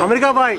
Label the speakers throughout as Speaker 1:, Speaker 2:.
Speaker 1: America भाई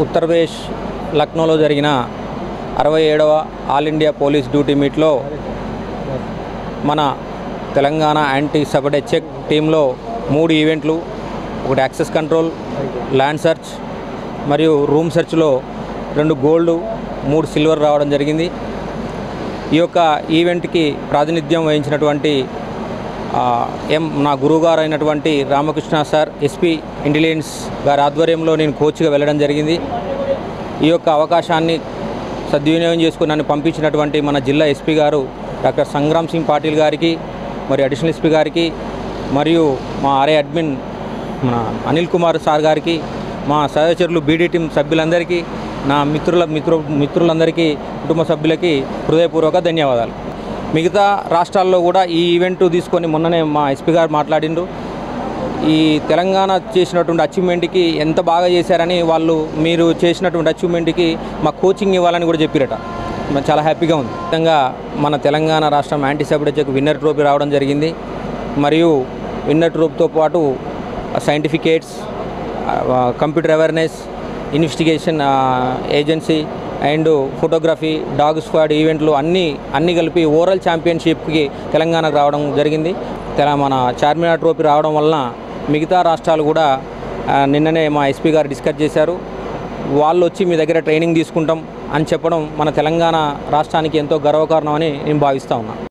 Speaker 2: उत्तर प्रदेश लखनऊ జరిగిన 67వ all India police duty మీట్లో మన తెలంగాణ యాంటీ సబడే చెక్ టీంలో 3 ఈవెంట్లు, ఒకటి యాక్సెస్ కంట్రోల్, ల్యాండ్ సెర్చ్ మరియు రూమ్ సెర్చ్లో 2 గోల్డ్ 3 సిల్వర్ రావడం జరిగింది. ఈ యొక్క ఈవెంట్కి ప్రాతినిధ్యం వహించినటువంటి నా గురువుగారు అయినటువంటి రామకృష్ణ సార్ ఎస్పీ ఇంటెలిజెన్స్ గారి ఆధ్వర్యంలో నేను కోచ్గా వెళ్ళడం జరిగింది. ఈ యొక్క అవకాశాన్ని సద్వినియోగం చేసుకుని నన్ను పంపించినటువంటి మన జిల్లా ఎస్పీ గారు డాక్టర్ సంగ్రామ్ సింగ్ పాటిల్ గారికి, మరి అడిషనల్ ఎస్పీ గారికి, మరియు మా ఆర్ఏ అడ్మిన్ మన అనిల్ కుమార్ సార్ గారికి, మా సహచరులు బీడీ టీం సభ్యులందరికీ, నా మిత్రులందరికీ, కుటుంబ సభ్యులకి హృదయపూర్వక ధన్యవాదాలు. మిగతా రాష్ట్రాల్లో కూడా ఈ ఈవెంట్ తీసుకొని మొన్ననే మా ఎస్పీ గారు మాట్లాడిండ్రు. ఈ తెలంగాణ చేసినటువంటి అచీవ్మెంట్కి ఎంత బాగా చేశారని వాళ్ళు, మీరు చేసినటువంటి అచీవ్మెంట్కి మా కోచింగ్ ఇవ్వాలని కూడా చెప్పిరట. చాలా హ్యాపీగా ఉంది. విధంగా మన తెలంగాణ రాష్ట్రం anti sabotage check winner trophy రావడం జరిగింది. మరియు విన్నర్ ట్రోఫీతో పాటు certificates, computer awareness, investigation agency and photography, dog squad ఈవెంట్లు అన్నీ కలిపి ఓవరాల్ ఛాంపియన్షిప్కి తెలంగాణకు రావడం జరిగింది. మన చార్మినార్ ట్రోఫీ రావడం వలన మిగతా రాష్ట్రాలు కూడా నిన్ననే మా ఎస్పీ గారు డిస్కస్ చేశారు. వాళ్ళు వచ్చి మీ దగ్గర ట్రైనింగ్ తీసుకుంటాం అని చెప్పడం మన తెలంగాణ రాష్ట్రానికి ఎంతో గర్వకారణమని నేను భావిస్తూ ఉన్నాను.